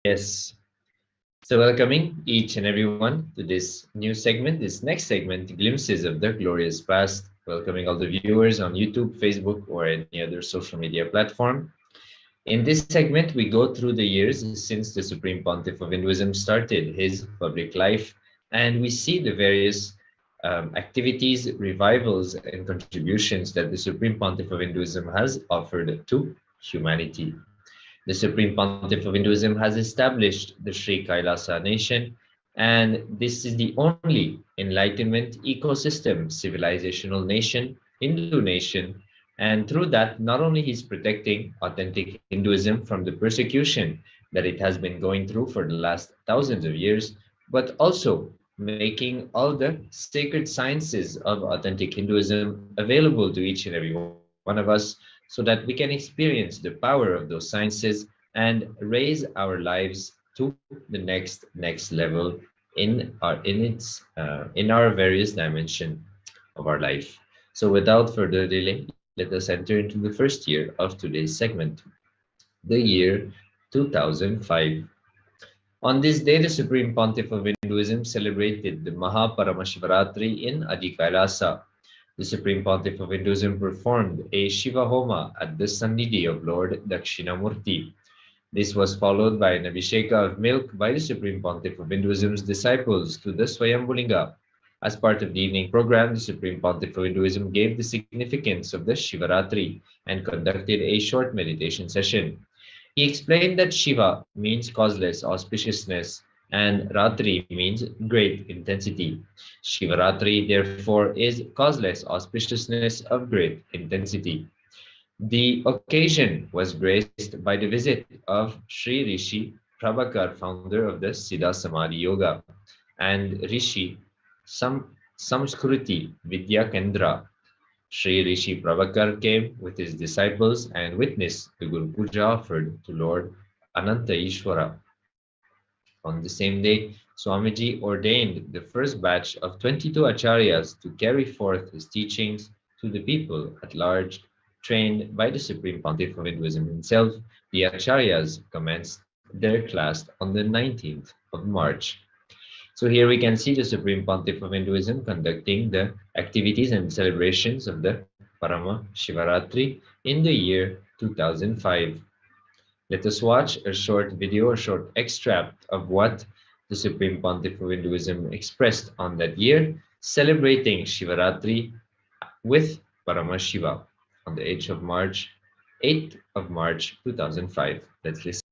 Yes. So welcoming each and everyone to this new segment, this next segment, Glimpses of the Glorious Past. Welcoming all the viewers on YouTube, Facebook, or any other social media platform. In this segment, we go through the years since the Supreme Pontiff of Hinduism started his public life, and we see the various activities, revivals, and contributions that the Supreme Pontiff of Hinduism has offered to humanity. The Supreme Pontiff of Hinduism has established the Sri Kailasa nation, and this is the only enlightenment ecosystem, civilizational nation, Hindu nation, and through that, not only he's protecting authentic Hinduism from the persecution that it has been going through for the last thousands of years, but also making all the sacred sciences of authentic Hinduism available to each and every one of us so that we can experience the power of those sciences and raise our lives to the next level in our various dimension of our life. So without further delay, let us enter into the first year of today's segment, the year 2005. On this day, the Supreme Pontiff of Hinduism celebrated the Paramashivaratri in Adi Kailasa. The Supreme Pontiff of Hinduism performed a Shiva Homa at the Sannidhi of Lord Dakshinamurti. This was followed by an Abhisheka of milk by the Supreme Pontiff of Hinduism's disciples to the Swayambhulinga. As part of the evening program, the Supreme Pontiff of Hinduism gave the significance of the Shivaratri and conducted a short meditation session. He explained that Shiva means causeless auspiciousness and Ratri means great intensity. Shivaratri, therefore, is causeless auspiciousness of great intensity. The occasion was graced by the visit of Sri Rishi Prabhakar, founder of the Siddha Samadhi Yoga, and Rishi Samskruti Vidya Kendra. Sri Rishi Prabhakar came with his disciples and witnessed the Guru Puja offered to Lord Ananta Ishvara. On the same day, Swamiji ordained the first batch of 22 acharyas to carry forth his teachings to the people at large. Trained by the Supreme Pontiff of Hinduism himself, the acharyas commenced their class on the 19th of March. So here we can see the Supreme Pontiff of Hinduism conducting the activities and celebrations of the Paramashivaratri in the year 2005. Let us watch a short video, a short extract of what the Supreme Pontiff of Hinduism expressed on that year, celebrating Shivaratri with Paramashiva on the 8th of March 2005. Let's listen.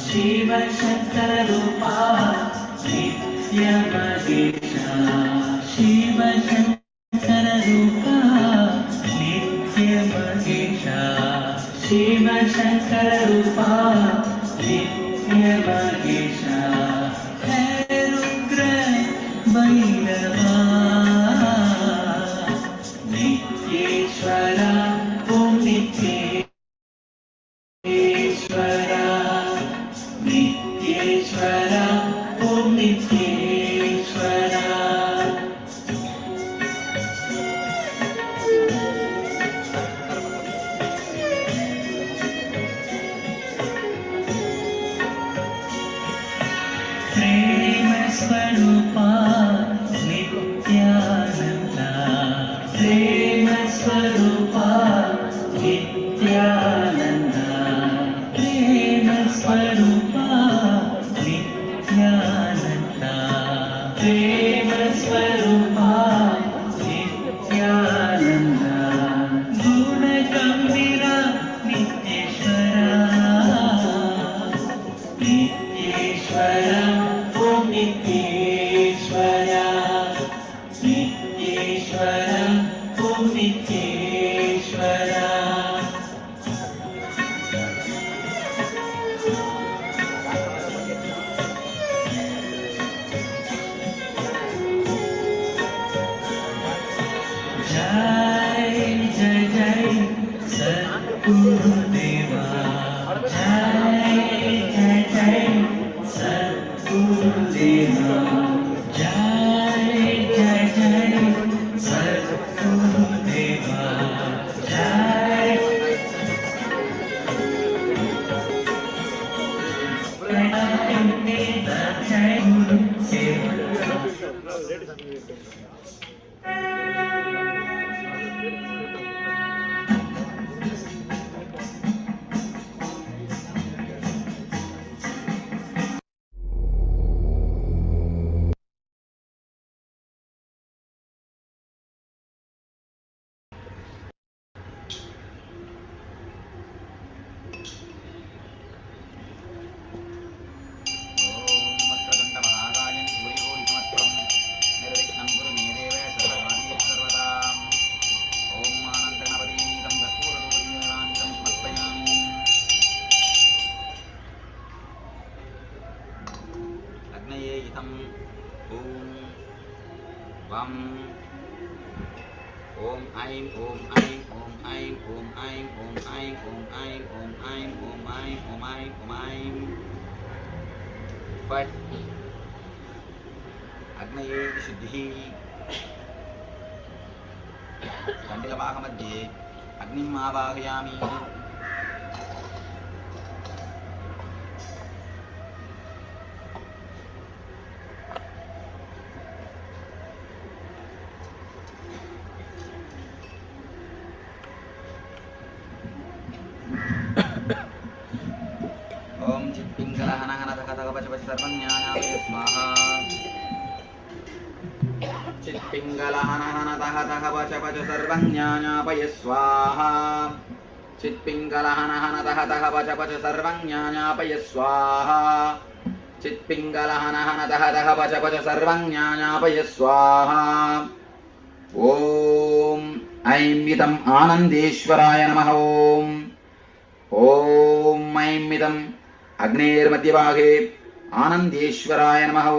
Shiva Shankara Rupa Nitya Magesha Shiva Shankara Rupa Nitya Magesha Shiva Shankara Rupa Nitya Magesha Hai Rudra Bhairava Nityeshwara Om Nityeshwara Nityeshwara, Om Nityeshwara. Prema Swarupa Nityananda, Prema Swarupa Nityananda, Prema Swarupa Nityananda, Prema Swarupa Nityananda, Guna Gambira Nityeshwara, Nityeshwara, Om Nityeshwara, Nityeshwara, Om Nityeshwara. ऐं आनन्देश्वराय नमः ॐ ऐं अग्नेर्मध्यभागे आनन्देश्वराय नमः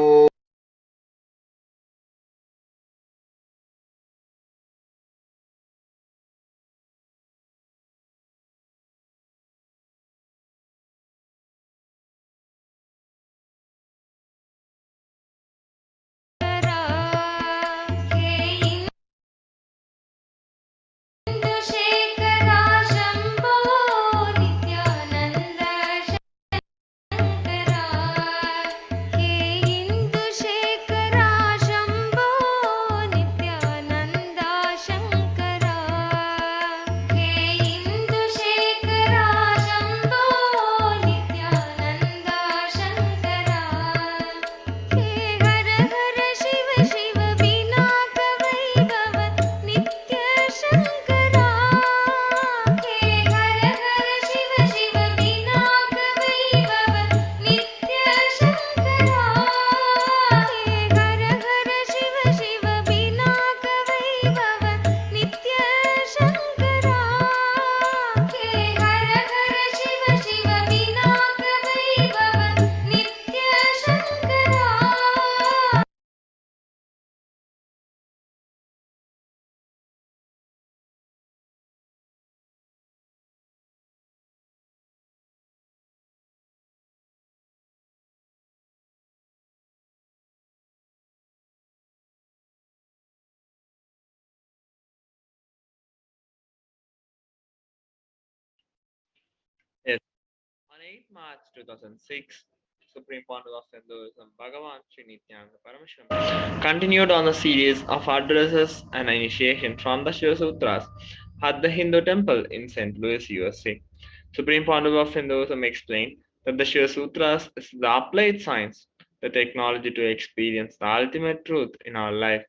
Yes. On 8th March 2006, Supreme Pontiff of Hinduism Bhagavan Sri Nithyananda Paramashivam continued on a series of addresses and initiation from the Shiva Sutras at the Hindu temple in St. Louis, USA. Supreme Pontiff of Hinduism explained that the Shiva Sutras is the applied science, the technology to experience the ultimate truth in our life,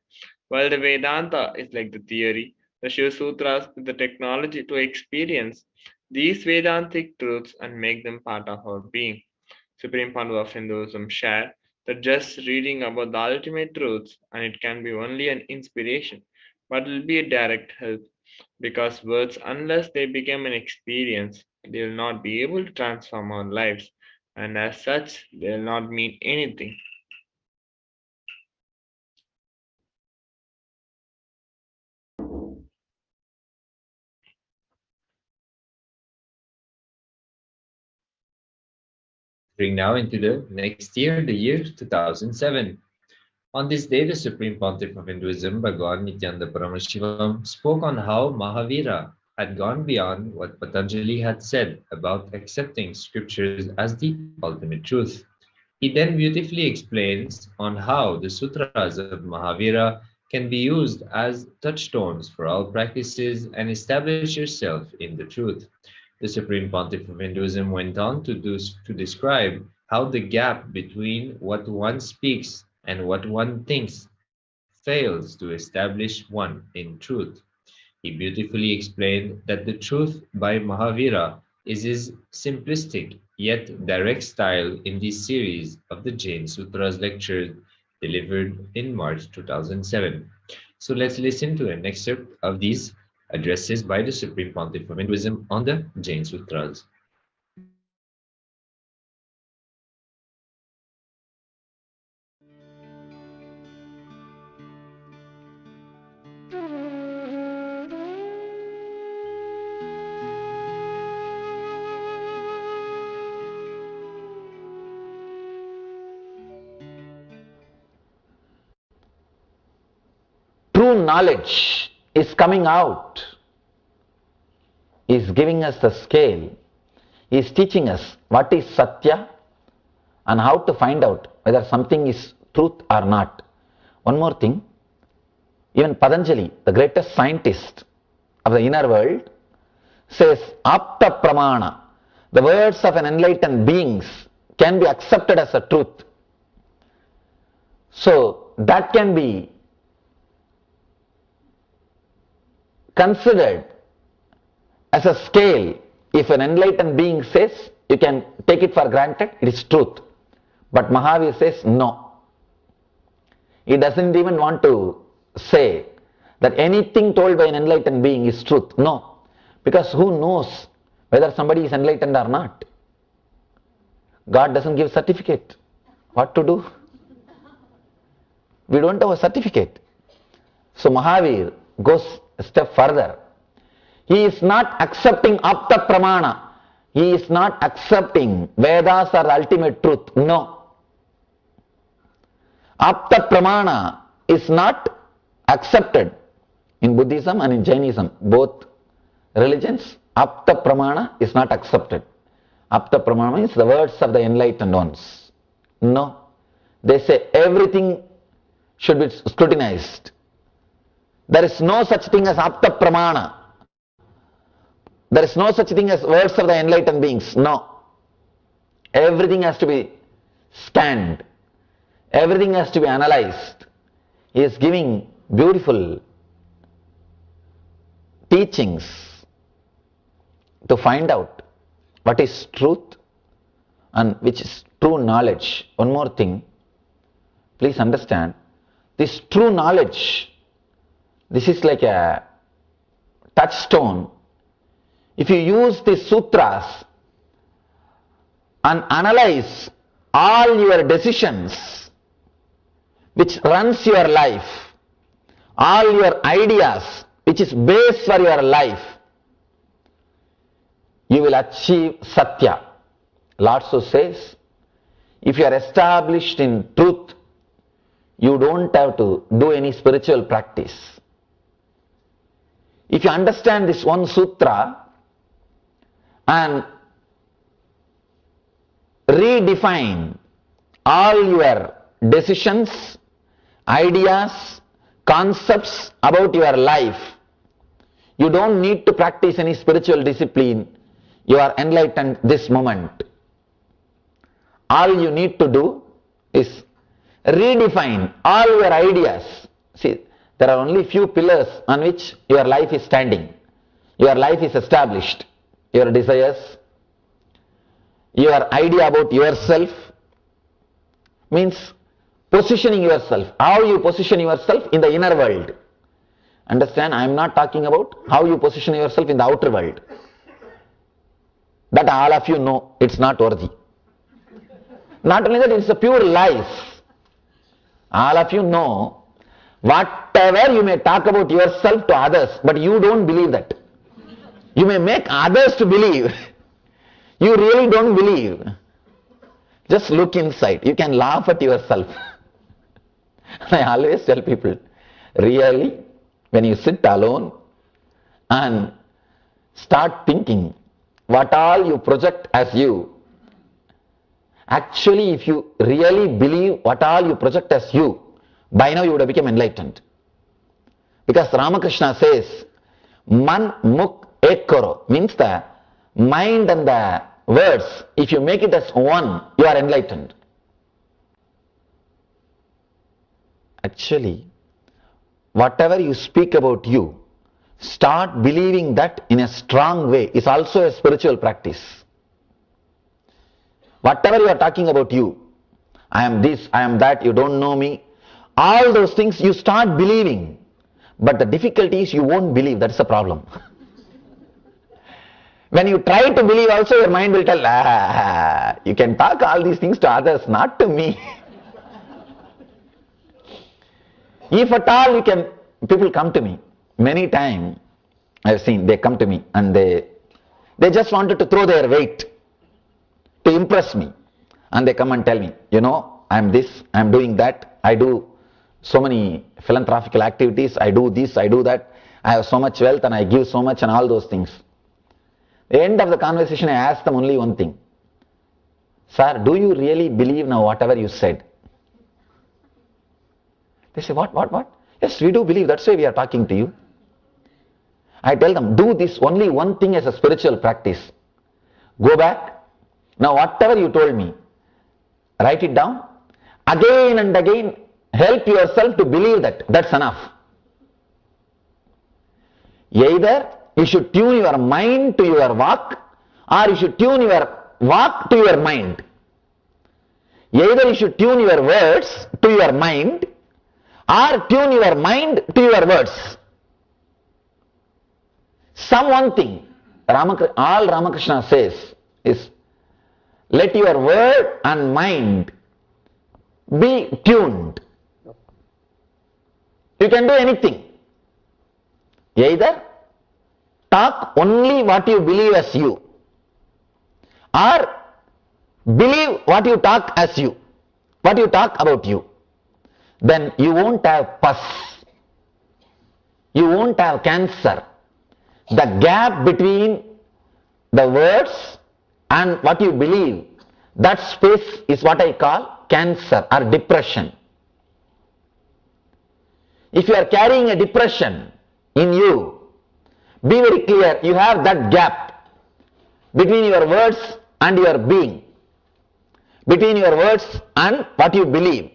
while the Vedanta is like the theory. The Shiva Sutras is the technology to experience these Vedantic truths and make them part of our being. Supreme Pandu of Hinduism shared that just reading about the ultimate truths and it can be only an inspiration, but will be a direct help because words, unless they become an experience, they will not be able to transform our lives, and as such, they will not mean anything. Bring now into the next year, the year 2007. On this day, the Supreme Pontiff of Hinduism, Bhagavan Nithyananda Paramashivam, spoke on how Mahavira had gone beyond what Patanjali had said about accepting scriptures as the ultimate truth. He then beautifully explains on how the sutras of Mahavira can be used as touchstones for all practices and establish yourself in the truth. The Supreme Pontiff of Hinduism went on to describe how the gap between what one speaks and what one thinks fails to establish one in truth. He beautifully explained that the truth by Mahavira is his simplistic yet direct style in the series of the Jain Sutras lectures delivered in March 2007. So let's listen to an excerpt of these addresses by the Supreme Pontiff of Hinduism on the Jain Sutras. True knowledge is coming out, is giving us the scale, is teaching us what is Satya and how to find out whether something is truth or not. One more thing, even Patanjali, the greatest scientist of the inner world, says apta pramana, the words of an enlightened beings can be accepted as a truth. So that can be considered as a scale. If an enlightened being says, you can take it for granted, it is truth. But Mahavir says no. He doesn't even want to say that anything told by an enlightened being is truth. No. Because who knows whether somebody is enlightened or not? God doesn't give certificate. What to do? We don't have a certificate. So Mahavir goes a step further. He is not accepting apta pramana. He is not accepting Vedas are the ultimate truth. No. Apta pramana is not accepted in Buddhism and in Jainism. Both religions, apta pramana is not accepted. Apta pramana means the words of the enlightened ones. No. They say everything should be scrutinized. There is no such thing as apta pramana. There is no such thing as words of the enlightened beings. No. Everything has to be scanned. Everything has to be analyzed. He is giving beautiful teachings to find out what is truth and which is true knowledge. One more thing, please understand, this true knowledge, this is like a touchstone. If you use the sutras and analyze all your decisions which runs your life, all your ideas which is base for your life, you will achieve Satya. Lord so says, if you are established in truth, you don't have to do any spiritual practice. If you understand this one sutra and redefine all your decisions, ideas, concepts about your life, you don't need to practice any spiritual discipline. You are enlightened this moment. All you need to do is redefine all your ideas. See, there are only few pillars on which your life is standing. Your life is established. Your desires, your idea about yourself, means positioning yourself. How you position yourself in the inner world. Understand, I am not talking about how you position yourself in the outer world. That all of you know, it's not worthy. Not only that, it's a pure lies. All of you know, whatever you may talk about yourself to others, but you don't believe that. You may make others to believe. You really don't believe. Just look inside. You can laugh at yourself. I always tell people, really, when you sit alone and start thinking what all you project as you, Actually, if you really believe what all you project as you, by now you would have become enlightened. Because Ramakrishna says, Man Muk Ek Karo, means the mind and the words, if you make it as one, you are enlightened. Actually, whatever you speak about you, start believing that in a strong way is also a spiritual practice. Whatever you are talking about you, I am this, I am that, you don't know me, all those things you start believing. But the difficulty is you won't believe, that's the problem. When you try to believe also, your mind will tell, you can talk all these things to others, not to me. If at all you can, people come to me. Many times I have seen, they come to me and they just wanted to throw their weight to impress me. And they come and tell me, you know, I am this, I am doing that, I do so many philanthropical activities, I do this, I do that, I have so much wealth and I give so much and all those things. At the end of the conversation, I ask them only one thing. Sir, do you really believe now whatever you said? They say, what? Yes, we do believe, that's why we are talking to you. I tell them, do this only one thing as a spiritual practice. Go back. Now whatever you told me, write it down. Again and again, help yourself to believe that. That's enough. Either you should tune your mind to your walk, or you should tune your walk to your mind. Either you should tune your words to your mind, or tune your mind to your words. Some one thing, all Ramakrishna says is, let your word and mind be tuned. You can do anything. Either talk only what you believe as you, or believe what you talk as you, what you talk about you. Then you won't have pus, you won't have cancer. The gap between the words and what you believe, that space is what I call cancer or depression. If you are carrying a depression in you, be very clear, you have that gap between your words and your being, between your words and what you believe.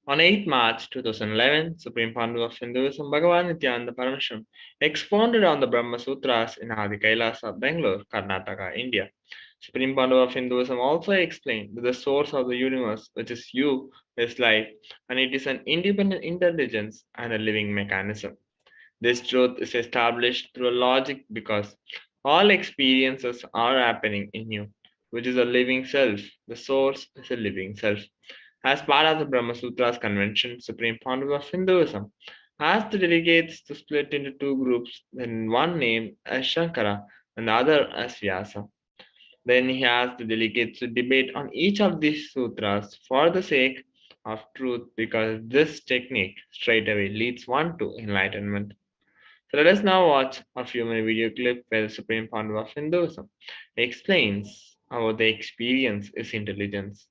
On 8 March 2011, Supreme Founder of Hinduism Bhagavan Nithyananda Paramashivam expounded on the Brahma Sutras in Adi Kailasa, Bangalore, Karnataka, India. Supreme Founder of Hinduism also explained that the source of the universe, which is you, is life, and it is an independent intelligence and a living mechanism. This truth is established through logic because all experiences are happening in you, which is a living self. The source is a living self. As part of the Brahma Sutras convention, Supreme Founder of Hinduism asked the delegates to split into two groups, then one named as Shankara and the other as Vyasa. Then he asked the delegates to debate on each of these sutras for the sake of truth because this technique straightaway leads one to enlightenment. So let us now watch a few minute video clip where the Supreme Founder of Hinduism explains how the experience is intelligence.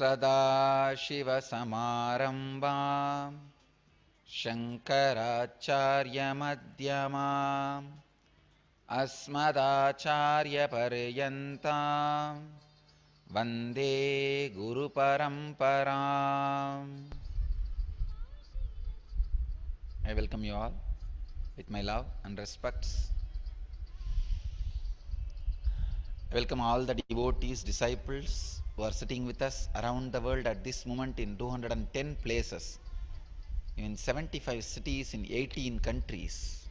सदाशिवसमारम्भाम् शङ्कराचार्यमध्यमाम् अस्मदाचार्यपर्यन्ताम् वन्दे गुरुपरम्पराम्. I welcome you all with my love and respects. I welcome all the devotees, disciples who are sitting with us around the world at this moment in 210 places, in 75 cities, in 18 countries.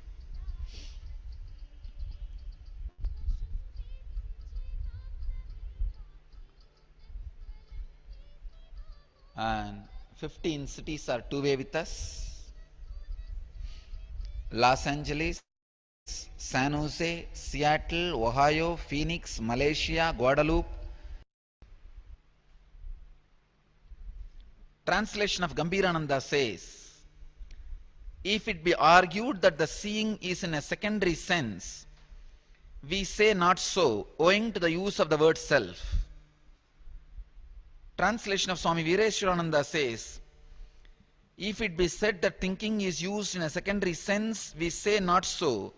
And 15 cities are two-way with us. Los Angeles, San Jose, Seattle, Ohio, Phoenix, Malaysia, Guadeloupe. Translation of Gambhirananda says, if it be argued that the seeing is in a secondary sense, we say not so, owing to the use of the word self. Translation of Swami Veereshwarananda says, if it be said that thinking is used in a secondary sense, we say not so,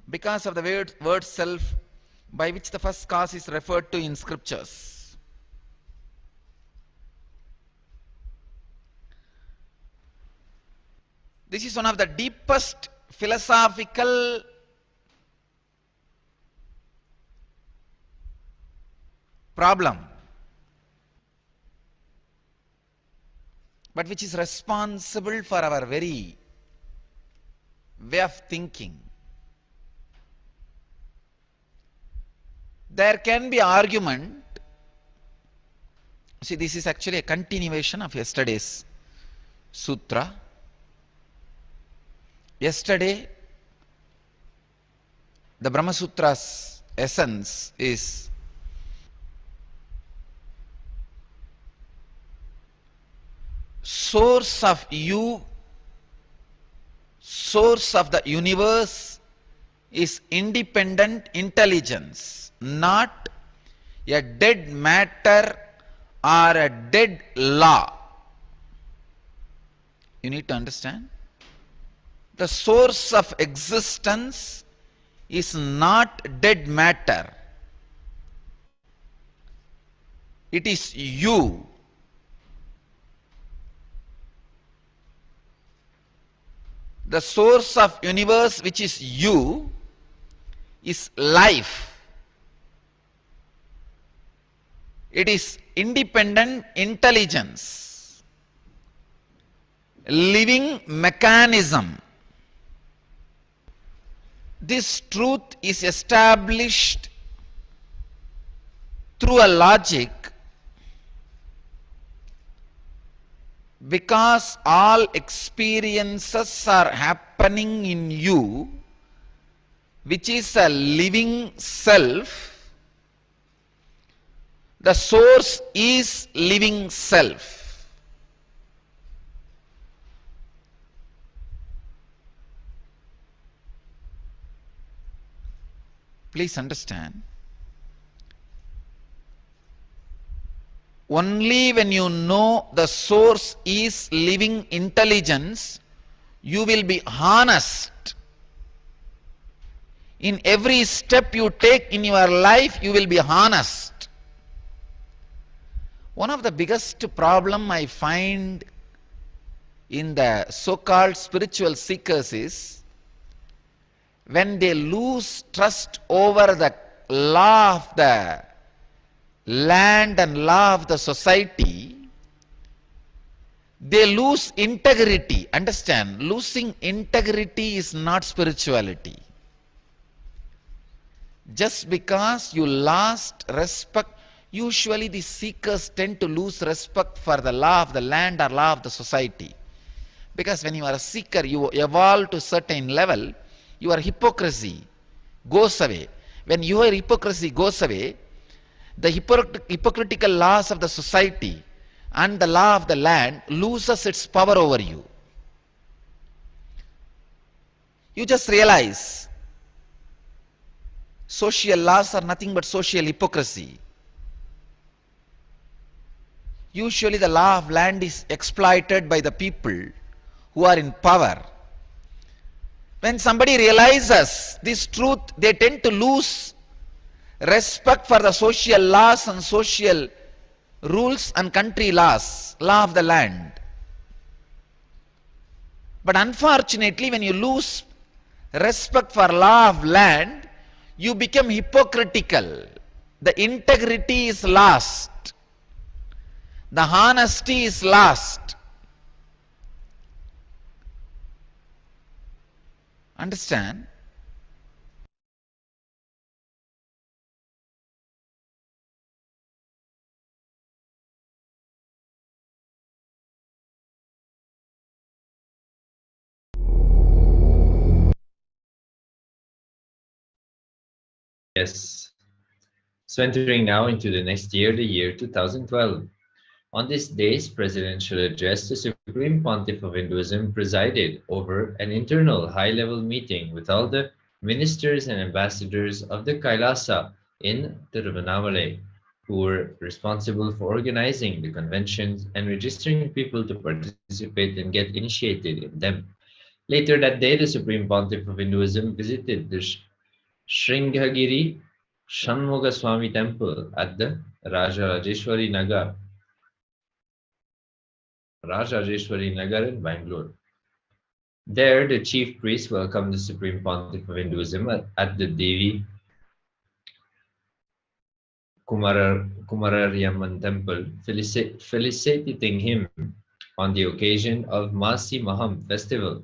because of the word self, by which the first cause is referred to in scriptures. This is one of the deepest philosophical problem, but which is responsible for our very way of thinking. There can be argument. See, this is actually a continuation of yesterday's sutra. Yesterday, the Brahma Sutra's essence is source of you, source of the universe is independent intelligence, not a dead matter or a dead law. You need to understand. The source of existence is not dead matter. It is you. The source of universe, which is you, is life. It is independent intelligence, living mechanism. This truth is established through a logic because all experiences are happening in you, which is a living self. The source is living self. Please understand. Only when you know the source is living intelligence, you will be honest. In every step you take in your life, you will be honest. One of the biggest problem I find in the so-called spiritual seekers is when they lose trust over the law of the land and law of the society, they lose integrity. Understand, losing integrity is not spirituality. Just because you lost respect, usually the seekers tend to lose respect for the law of the land or law of the society. Because when you are a seeker, you evolve to a certain level, your hypocrisy goes away. When your hypocrisy goes away, the hypocritical laws of the society and the law of the land loses its power over you. You just realize social laws are nothing but social hypocrisy. Usually the law of land is exploited by the people who are in power. When somebody realizes this truth, they tend to lose respect for the social laws and social rules and country laws, law of the land. But unfortunately, when you lose respect for law of land, you become hypocritical. The integrity is lost. The honesty is lost. Understand? Yes. So entering now into the next year, the year 2012. On this day's presidential address, the Supreme Pontiff of Hinduism presided over an internal high-level meeting with all the ministers and ambassadors of the Kailasa in Tiruvannamalai, who were responsible for organizing the conventions and registering people to participate and get initiated in them. Later that day, the Supreme Pontiff of Hinduism visited the Sringagiri Shanmugaswamy temple at the Rajajeshwari Nagar in Bangalore. There, the chief priest welcomed the Supreme Pontiff of Hinduism at the Devi Kumararyaman temple, felicitating him on the occasion of Masi Maham festival.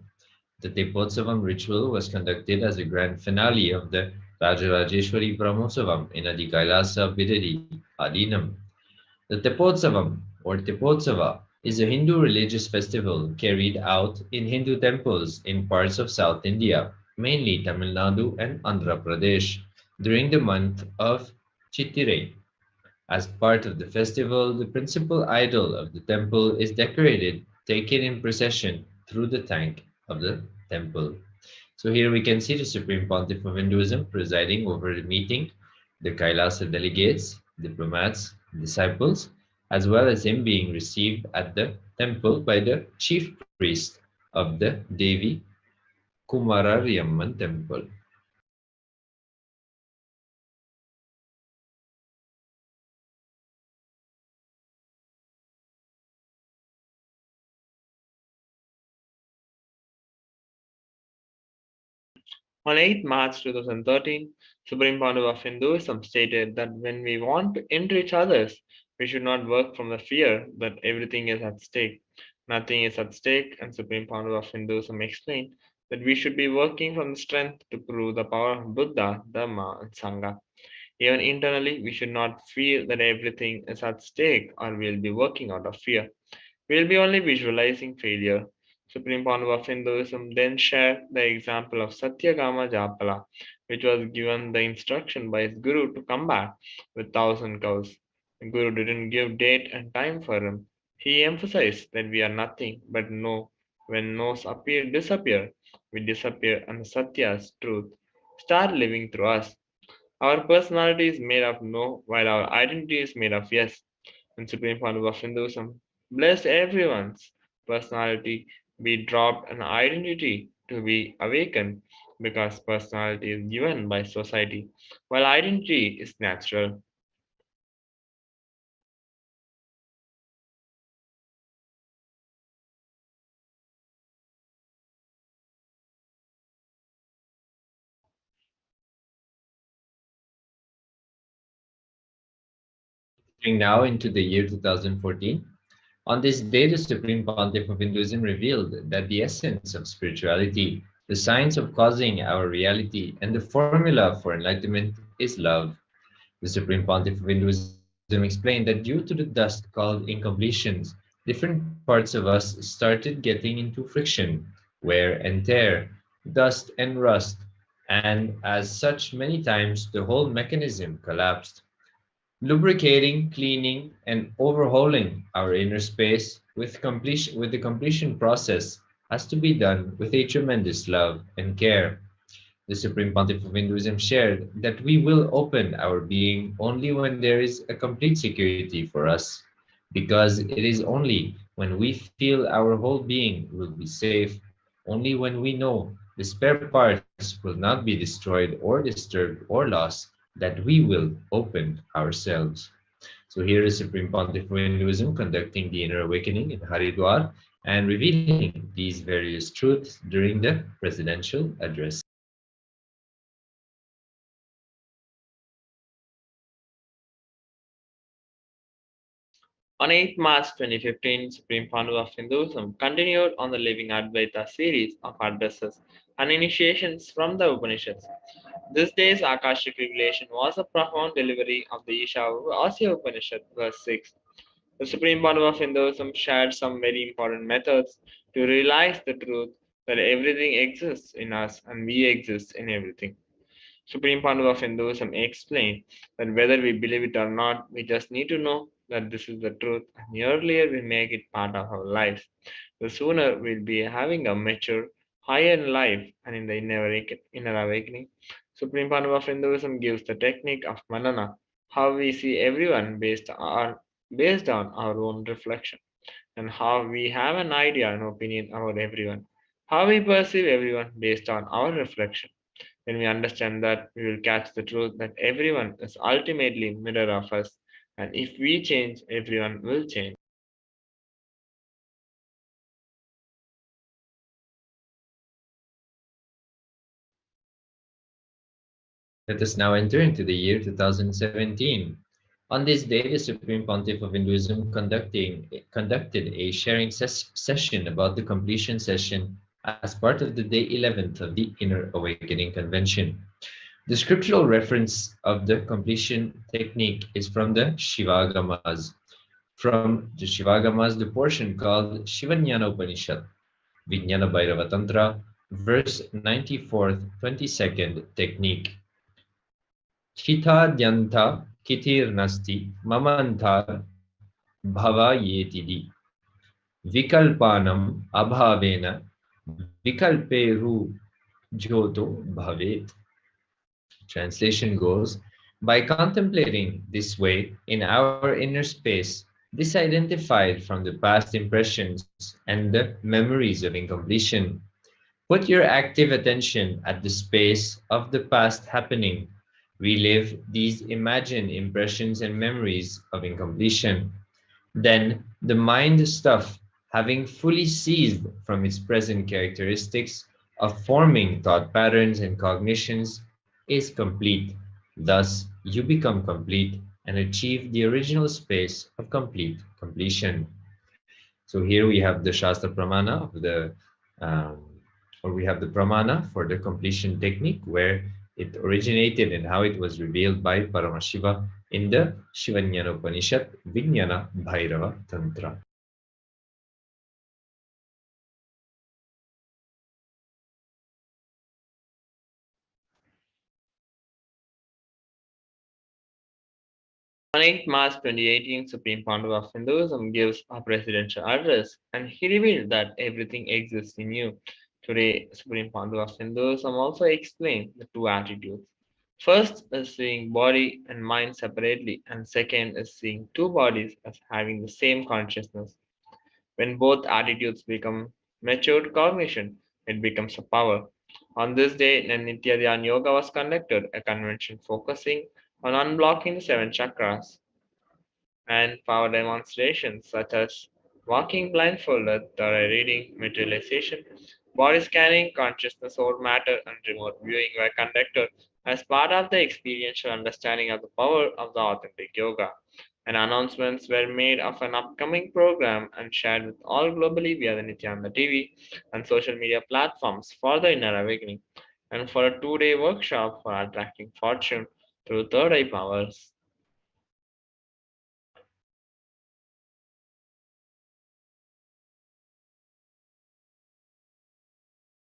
The Tepotsavam ritual was conducted as a grand finale of the Rajarajeshwari Brahmotsavam in Adi Kailasa Bidari Adinam. The Tepotsavam or Tepotsava is a Hindu religious festival carried out in Hindu temples in parts of South India, mainly Tamil Nadu and Andhra Pradesh, during the month of Chittirai. As part of the festival, the principal idol of the temple is decorated, taken in procession through the tank of the temple. So here we can see the Supreme Pontiff of Hinduism presiding over the meeting, the Kailasa delegates, diplomats, disciples, as well as him being received at the temple by the chief priest of the Devi Kumararyaman temple. On 8 March 2013, Supreme Pontiff of Hinduism stated that when we want to enrich others, we should not work from the fear that everything is at stake. Nothing is at stake, and Supreme Pontiff of Hinduism explained that we should be working from the strength to prove the power of Buddha, Dhamma, and Sangha. Even internally, we should not feel that everything is at stake or we'll be working out of fear. We'll be only visualizing failure. Supreme Pontiff of Hinduism then shared the example of Satyagama Japala, which was given the instruction by his guru to come back with 1,000 cows. The guru didn't give date and time for him. He emphasized that we are nothing but no. When no's disappear, we disappear and Satya's truth start living through us. Our personality is made of no, while our identity is made of yes. And Supreme Pontiff of Hinduism blessed everyone's personality be dropped and identity to be awakened because personality is given by society while identity is natural. Entering now into the year 2014, on this day, the Supreme Pontiff of Hinduism revealed that the essence of spirituality, the science of causing our reality, and the formula for enlightenment is love. The Supreme Pontiff of Hinduism explained that due to the dust called incompletions, different parts of us started getting into friction, wear and tear, dust and rust, and as such, many times the whole mechanism collapsed. Lubricating, cleaning, and overhauling our inner space with the completion process has to be done with a tremendous love and care. The Supreme Pontiff of Hinduism shared that we will open our being only when there is a complete security for us, because it is only when we feel our whole being will be safe, only when we know the spare parts will not be destroyed or disturbed or lost, that we will open ourselves. So here is Supreme Pontiff of Hinduism conducting the inner awakening in Haridwar and revealing these various truths during the presidential address. On 8 March 2015, Supreme Founder of Hinduism continued on the Living Advaita series of addresses and initiations from the Upanishads. This day's Akashic revelation was a profound delivery of the Ishavasya Upanishad, verse 6. The Supreme Founder of Hinduism shared some very important methods to realize the truth that everything exists in us and we exist in everything. Supreme Founder of Hinduism explained that whether we believe it or not, we just need to know that this is the truth, and the earlier we make it part of our lives, the sooner we'll be having a mature, higher in life and in the inner awakening. Supreme Founder of Hinduism gives the technique of manana, how we see everyone based on our own reflection, and how we have an idea and opinion about everyone, how we perceive everyone based on our reflection. When we understand that, we will catch the truth that everyone is ultimately mirror of us, and if we change, everyone will change. Let us now enter into the year 2017. On this day, the Supreme Pontiff of Hinduism conducted a sharing session about the completion session as part of the day 11th of the Inner Awakening Convention. The scriptural reference of the completion technique is from the Shivagamas. From the Shivagamas, the portion called Shivanyana Upanishad, Vijnana Bhairava Tantra, verse 94th, 22nd technique. Chithadyanta kitirnasti mamantar bhavayetidi vikalpanam abhavena vikalperu jyoto bhavet. Translation goes, by contemplating this way in our inner space, disidentified from the past impressions and the memories of incompletion, put your active attention at the space of the past happening. Relive these imagined impressions and memories of incompletion. Then the mind stuff, having fully ceased from its present characteristics of forming thought patterns and cognitions, is complete. Thus, you become complete and achieve the original space of complete completion. So here we have the Shastra Pramana of um, or we have the Pramana for the completion technique where it originated and how it was revealed by Paramashiva in the Shivanyana Upanishad, Vijnana Bhairava Tantra. On 8 March 2018, Supreme Founder of Hinduism gives a presidential address, and he revealed that everything exists in you. Today, Supreme Founder of Hinduism also explained the two attitudes. First is seeing body and mind separately, and second is seeing two bodies as having the same consciousness. When both attitudes become matured cognition, it becomes a power. On this day, Nitya Dhyan Yoga was conducted, a convention focusing on unblocking the seven chakras, and power demonstrations such as walking blindfolded, thorough reading, materialization, body scanning, consciousness over matter, and remote viewing were conducted as part of the experiential understanding of the power of the authentic yoga. And announcements were made of an upcoming program and shared with all globally via the Nityananda TV and social media platforms for the inner awakening, and for a 2-day workshop for attracting fortune through third eye powers.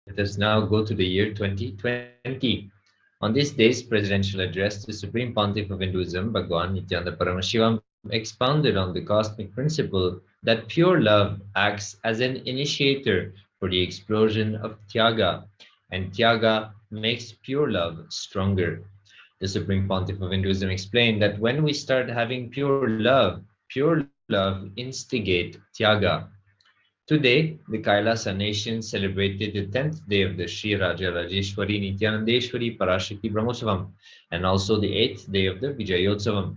Let us now go to the year 2020. On this day's presidential address, the Supreme Pontiff of Hinduism, Bhagwan Nithyananda Paramashivam, expounded on the cosmic principle that pure love acts as an initiator for the explosion of Tyaga, and Tyaga makes pure love stronger. The Supreme Pontiff of Hinduism explained that when we start having pure love instigate Tyaga. Today, the Kailasa nation celebrated the 10th day of the Sri Raja Rajeshwari Nithyanandeshwari Parashakti Brahmotsavam and also the 8th day of the Vijayotsavam.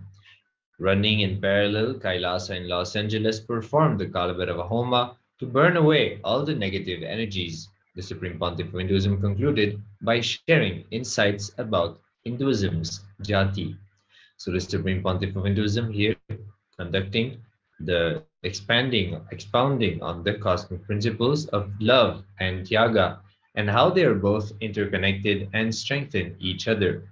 Running in parallel, Kailasa in Los Angeles performed the Kalabhairava Homa to burn away all the negative energies. The Supreme Pontiff of Hinduism concluded by sharing insights about Hinduism's jati. So the Supreme Pontiff of Hinduism here conducting the expounding on the cosmic principles of love and tyaga and how they are both interconnected and strengthen each other.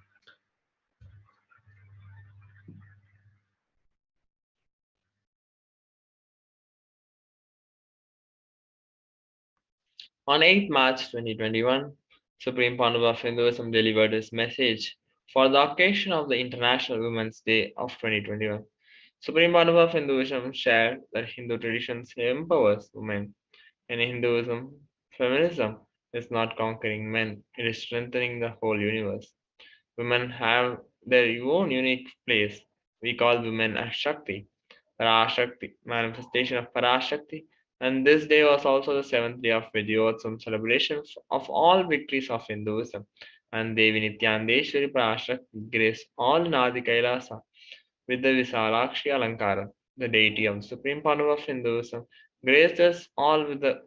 On 8 March 2021, Supreme Pontiff of Hinduism delivered his message for the occasion of the International Women's Day of 2021. Supreme Pontiff of Hinduism shared that Hindu traditions empowers women. In Hinduism, feminism is not conquering men, it is strengthening the whole universe. Women have their own unique place. We call women as Shakti, Parashakti, manifestation of Parashakti, and this day was also the seventh day of Vidyotsam celebrations of all victories of Hinduism. And Devi Nithyanandeshwari Parashakti graced all in Adi Kailasa with the Visalakshi Alankara, the deity of the Supreme Power of Hinduism, graced us all with the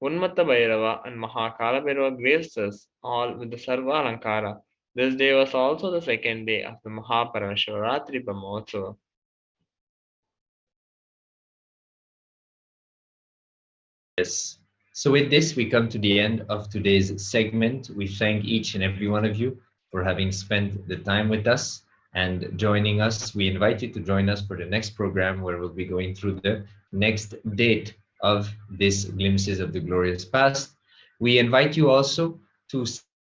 Unmatta Bhairava and Mahakala Bhairava graced us all with the Sarva Alankara. This day was also the second day of the Mahaparameshwaratri Brahmotsava. Yes. So with this, we come to the end of today's segment. We thank each and every one of you for having spent the time with us and joining us. We invite you to join us for the next program where we'll be going through the next date of this Glimpses of the Glorious Past. We invite you also to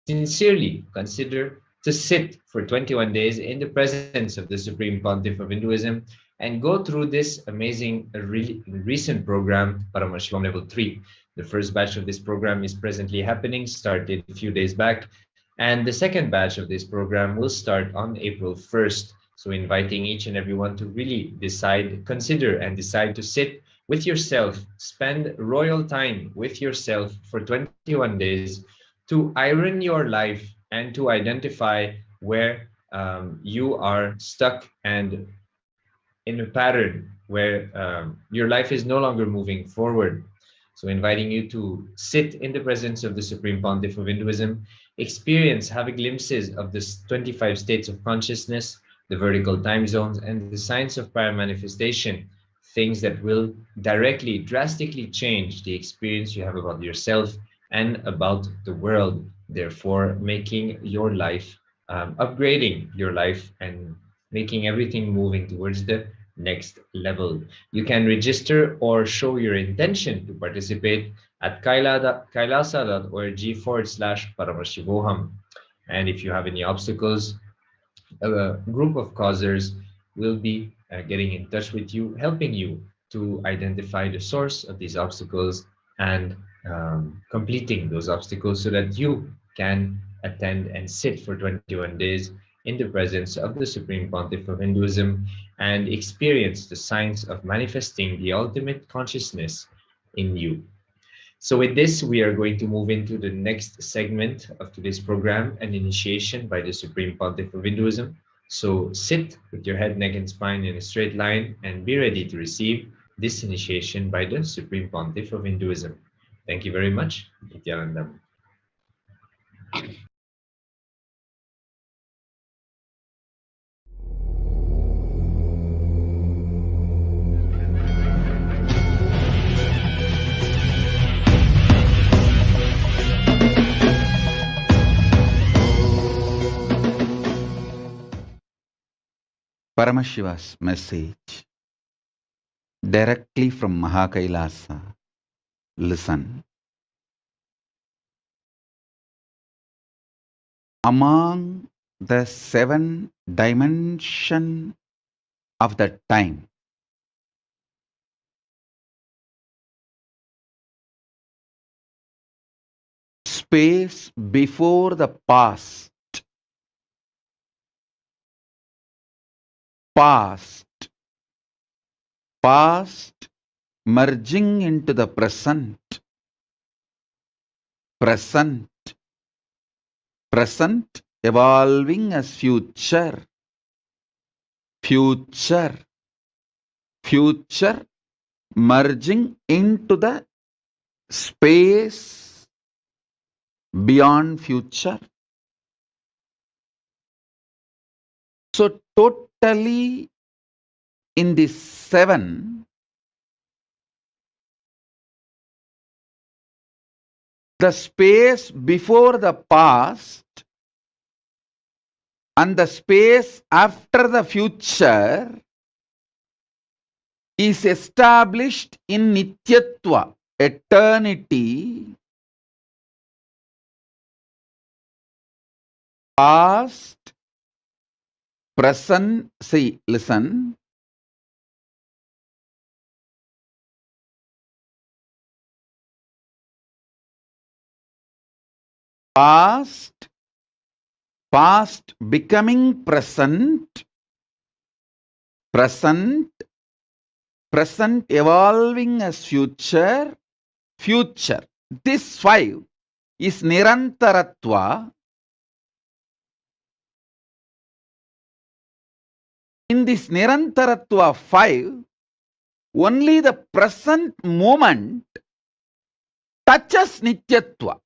sincerely consider to sit for 21 days in the presence of the Supreme Pontiff of Hinduism and go through this amazing recent program, Paramashivoham Level 3. The first batch of this program is presently happening, started a few days back, and the second batch of this program will start on April 1st. So inviting each and everyone to really consider and decide to sit with yourself, spend royal time with yourself for 21 days to iron your life and to identify where you are stuck and in a pattern where your life is no longer moving forward. So inviting you to sit in the presence of the Supreme Pontiff of Hinduism, experience, have a glimpses of the 25 states of consciousness, the vertical time zones, and the science of prior manifestation, things that will directly, drastically change the experience you have about yourself and about the world, therefore making your life, upgrading your life and making everything moving towards the next level. You can register or show your intention to participate at kailasa.org/Paramashivoham. And if you have any obstacles, a group of causers will be getting in touch with you, helping you to identify the source of these obstacles and completing those obstacles so that you can attend and sit for 21 days in the presence of the Supreme Pontiff of Hinduism and experience the science of manifesting the ultimate consciousness in you. So with this, we are going to move into the next segment of today's program, an initiation by the Supreme Pontiff of Hinduism. So sit with your head, neck, and spine in a straight line and be ready to receive this initiation by the Supreme Pontiff of Hinduism. Thank you very much. Nithyanandam. Paramashiva's message directly from Mahakailasa. Listen. Among the 7 dimensions of the time, space before the past, past merging into the present, present evolving as future, future merging into the space beyond future. So totally in the seven, the space before the past and the space after the future is established in Nityatva, eternity, past, present, see, listen, past, past becoming present, present, present evolving as future, future. This five is Nirantaratva. In this Nirantaratva 5, only the present moment touches Nityatva.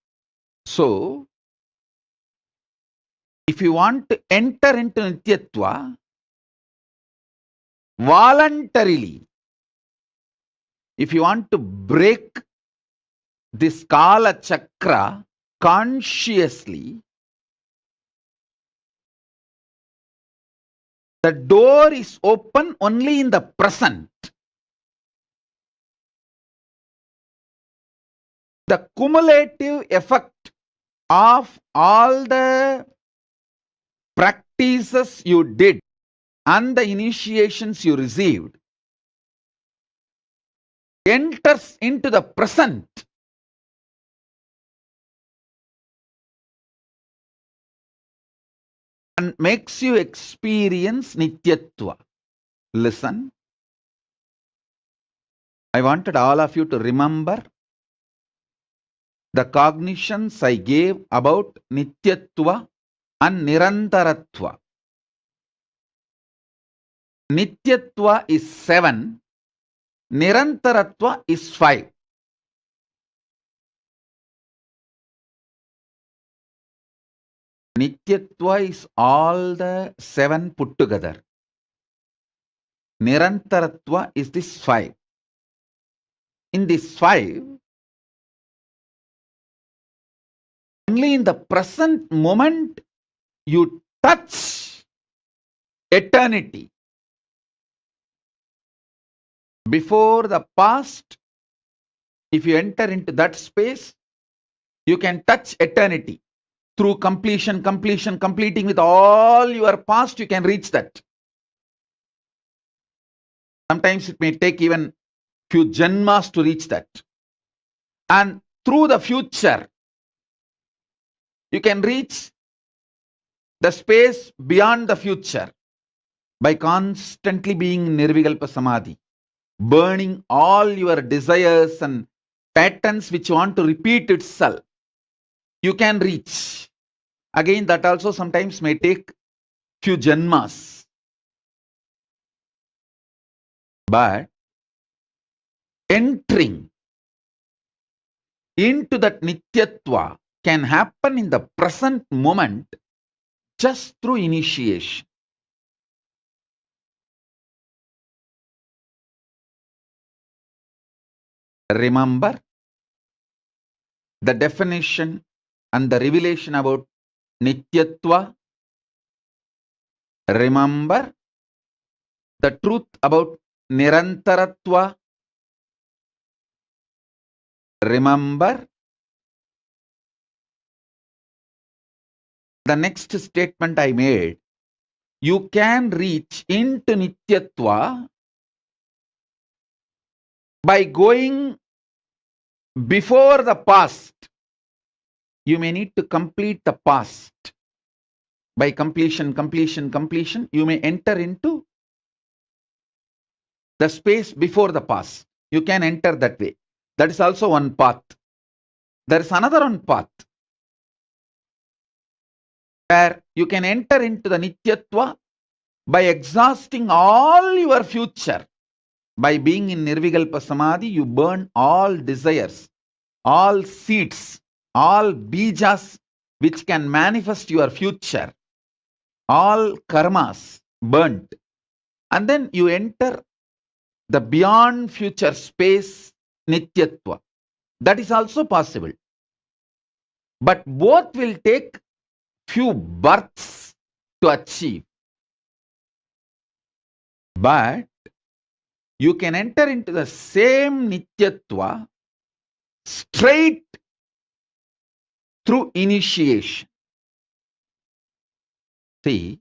So, if you want to enter into Nityatva, voluntarily, if you want to break this Kala Chakra consciously, the door is open only in the present. The cumulative effect of all the practices you did and the initiations you received enters into the present and makes you experience Nityatva. Listen, I wanted all of you to remember the cognitions I gave about Nityatva and Nirantaratva. Nityatva is 7, Nirantaratva is 5. Nityatva is all the 7 put together. Nirantaratva is this 5. In this 5, only in the present moment you touch eternity. Before the past, if you enter into that space, you can touch eternity. Through completing with all your past, you can reach that. Sometimes it may take even few janmas to reach that. And through the future, you can reach the space beyond the future by constantly being Nirvikalpa Samadhi, burning all your desires and patterns which want to repeat itself. You can reach. Again, that also sometimes may take few janmas. But entering into that Nityatva can happen in the present moment just through initiation. Remember the definition and the revelation about Nityatva. Remember the truth about Nirantaratva. Remember the next statement I made. You can reach into Nityatva by going before the past. You may need to complete the past. By completion, you may enter into the space before the past. You can enter that way. That is also one path. There is another one path where you can enter into the Nityatva by exhausting all your future. By being in Nirvikalpa Samadhi, you burn all desires, all seeds, all bijas which can manifest your future, all karmas burnt. And then you enter the beyond future space, Nityatva. That is also possible. But both will take few births to achieve. But you can enter into the same Nityatva straight through initiation. See,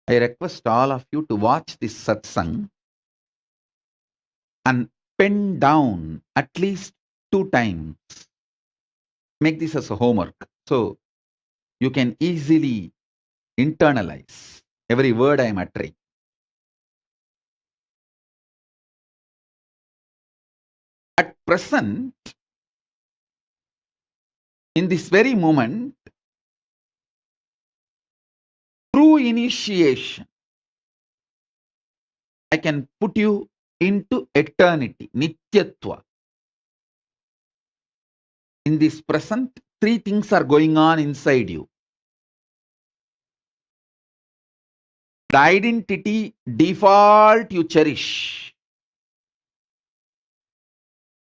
I request all of you to watch this satsang and pen down at least 2 times. Make this as a homework so you can easily internalize every word I am uttering. At present, in this very moment, through initiation, I can put you into eternity, Nityatva. In this present, 3 things are going on inside you. The identity default you cherish,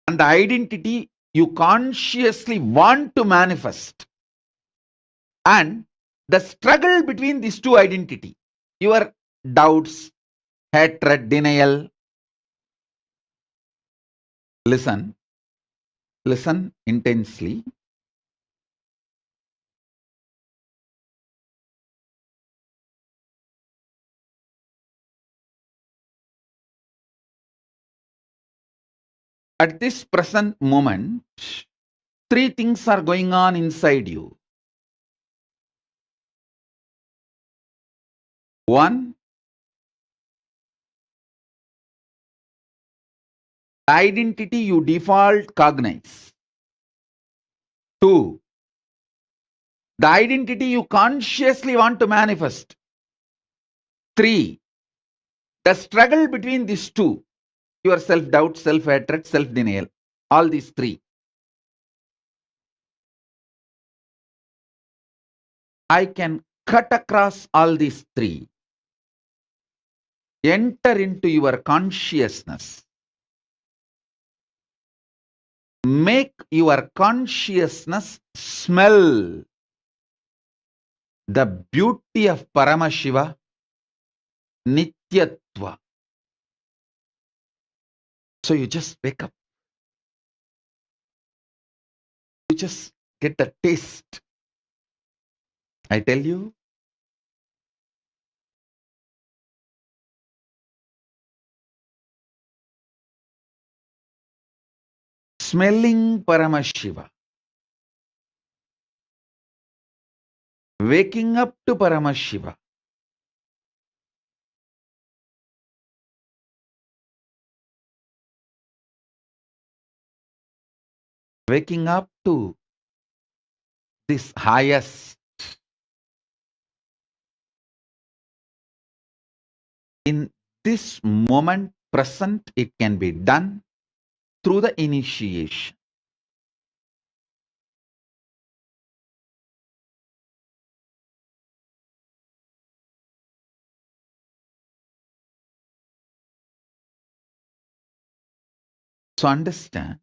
and the identity you consciously want to manifest, and the struggle between these 2 identities, your doubts, hatred, denial. Listen intensely. At this present moment, 3 things are going on inside you. 1, identity you default cognize. 2, the identity you consciously want to manifest. 3, the struggle between these 2, your self-doubt, self-hatred, self-denial, all these 3. I can cut across all these 3, enter into your consciousness, make your consciousness smell the beauty of Paramashiva, Nityatva. So you just wake up. You just get the taste. I tell you, smelling Paramashiva, waking up to Paramashiva, waking up to this highest. In this moment present, it can be done through the initiation. So understand,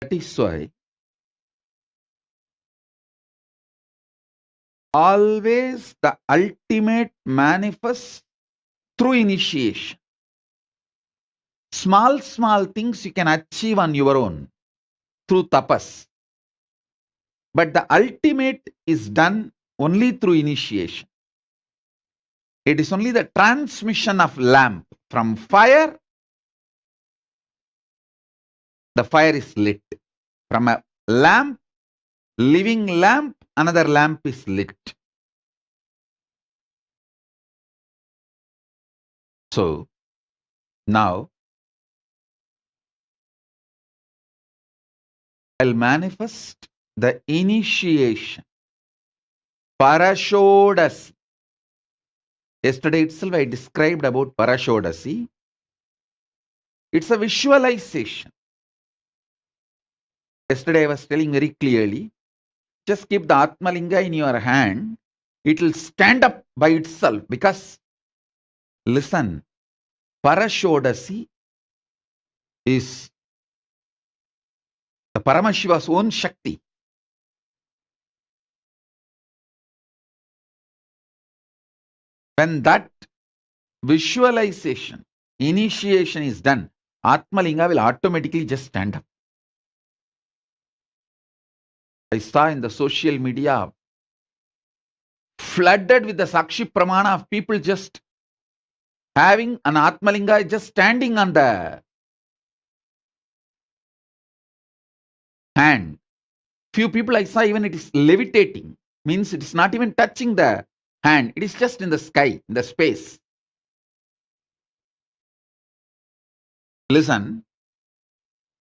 that is why always the ultimate manifests through initiation. Small things you can achieve on your own through tapas. But the ultimate is done only through initiation. It is only the transmission of lamp from fire. The fire is lit. From a lamp, living lamp, another lamp is lit. So now I'll manifest the initiation. Parashodasi. Yesterday itself I described about Parashodasi. It's a visualization. Yesterday I was telling very clearly, just keep the Atmalinga in your hand. It will stand up by itself because, listen, Parashodasi is the Paramashiva's own Shakti. When that visualization, initiation is done, Atmalinga will automatically just stand up. I saw in the social media flooded with the Sakshi Pramana of people just having an Atmalinga just standing on the hand. Few people I saw even it is levitating, means it is not even touching the hand, it is just in the sky, in the space. Listen,